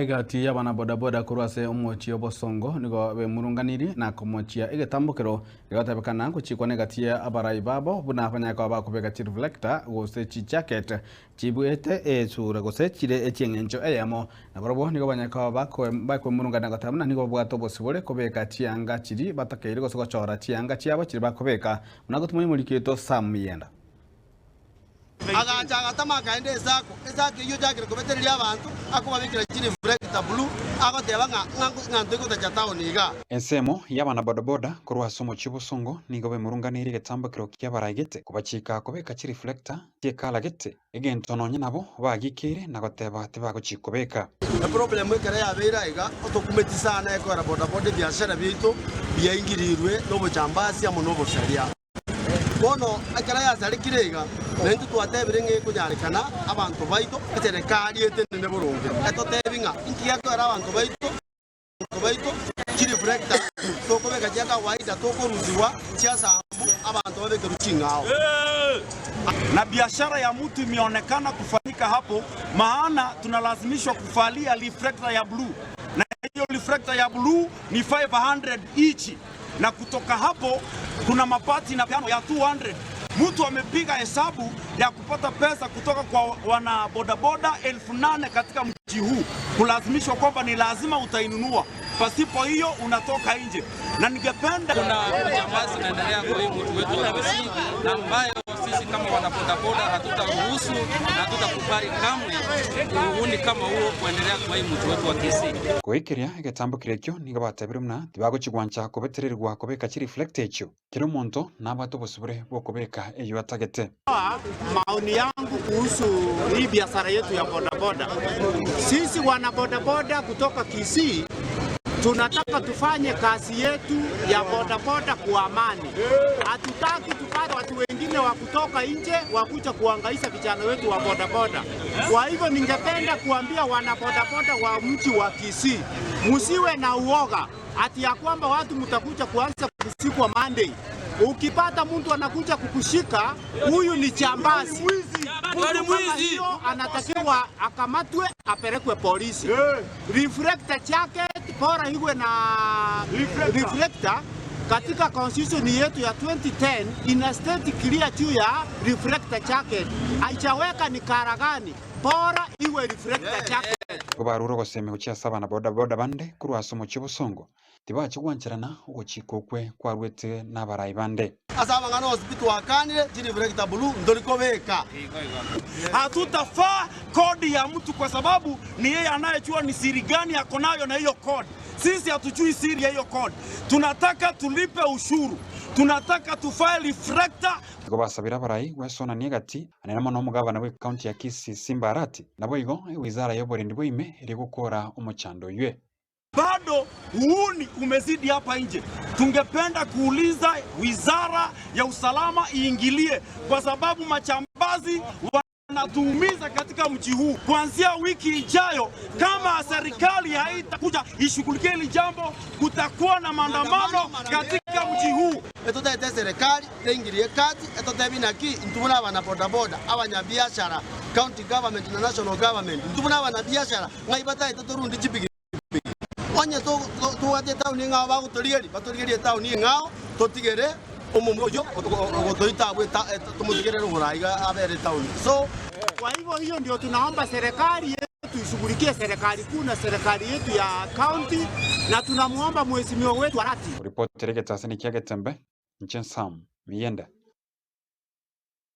Igati y'abana bodaboda kurwase umuchi obosongo nigo bemurunganiri na komochia igetambukiro igatabekana kuchikwa negati ya abarai babo buna abanyako bakubega chi reflector gose chi jacket chibuete esura gose chire echengencho eyamo nabarobo nigo banyako bakwe murungana gatabana nigo bwato bosibole kobeka chianga chiri batakeire gose gochora chianga chiabo chiri bakobeka munagotumwe mulikito samiyenda agacha agatama kaende esako iyo jakire kobetereria abantu akubabikira chiri reflector blue agoteba ng'antu ikotacha town iga ensemo y'abana bodaboda kurwasa umuchi busongo nigo bemurunganiri getambukiro ky'abaragete kubachika kobeka chi reflector tiekalagete egento nonye nabo bagikire nagoteba ati bagochikobeka na problem ekere yabeira iga otokumetisana ekora bodaboda biashara bitu byaingirirwe n'obuchambasi amo n'obusharia bono akara yazarikire iga nentu twatebire kunyarikana abantu baito eserikali etene burungi etotebinga inkiyato ara abantu baito chiri reflector tokobeka jaka waida tokoruziwa chiasa abantu babeke ruchingao na biashara ya mtu imeonekana kufanyika hapo, maana tunalazimishwa kufalia reflector ya blue, na hiyo reflector ya blue ni 500 each, na kutoka hapo kuna mapati na piano ya 200. Mtu amepiga hesabu ya kupata pesa kutoka kwa wana bodaboda 8,000 katika mji huu, kulazimishwa kwamba ni lazima utainunua, pasipo hiyo unatoka nje. Na ningependa kuna jambazi zinaendelea kwa hii mtu wetu wa Kisii, na ambayo sisi kama wana bodaboda hatutaruhusu na hatutakubali kamwe uhuni kama huo kuendelea kwa hii mtu wetu wa Kisii. Kuikiria igetambukiro ekyo nigo batabire muna tibagochigwancha kobetererwa kobeka chi reflector ekyo kiro monto nabato bosubure bokobeka eyo atagete. Maoni yangu kuhusu hii biashara yetu ya bodaboda, sisi wana bodaboda kutoka Kisii tunataka tufanye kazi yetu ya bodaboda kwa amani. Hatutaki tupate watu wengine wa kutoka nje wakuja kuhangaisha vijana wetu wa bodaboda. Kwa hivyo ningependa kuambia wana bodaboda wa mji wa Kisii, msiwe na uoga ati ya kwamba watu mtakuja kuanza kushikwa Monday. Ukipata mtu anakuja kukushika, huyu ni jambazi. Mwizi anatakiwa akamatwe, apelekwe polisi. Reflector jacket bora iwe na reflector. Katika constitution yetu ya 2010 ina state clear juu ya reflector jacket. Haijaweka ni kara gani, bora iwe reflector jacket. Kubaruro goseme kuchia saba na bodaboda bande kurwasa umuchi busongo tibachigwanchirana ugochikokwe kwarwete n'abarai bande asaba ngano hospital wakanire chiri reflector blue ndolikobeka. Hatutafaa kodi ya mtu kwa sababu ni yeye anayejua ni siri gani yako nayo na hiyo kodi. Sisi hatujui siri ya hiyo kodi. Tunataka tulipe ushuru. Tunataka tufae reflector. Igo basabira abarai wesona niegati anenamo n'omugabana we county ya Kisii Simba Arati nabo igo wizara y'oburindi bw'ime iri gukora umuchando ywe. Bado uhuni umezidi hapa nje. Tungependa kuuliza wizara ya usalama iingilie, kwa sababu machambazi wanatuumiza katika mji huu. Kuanzia wiki ijayo, kama serikali haitakuja ishughulikie hili jambo, kutakuwa na maandamano katika mji huu. Etotete serikali ingilie kati, etotebina ki ntubuna abana bodaboda abanyabiashara, county government na national government, ntubuna abana biashara ngaibata etotorundi chipigi onye tuwate town ngao bagutorigeri batorigeri town ngao totigere umumojo ogotoitabwe tumutigere ruraiga abere town. So kwa hivyo hiyo ndio tunaomba serikali yetu ishughulikie, serikali kuu na serikali yetu ya county, na tunamuomba mheshimiwa wetu Arati. Ripoti rege tasani kiage tembe Nchen Sam Miyenda.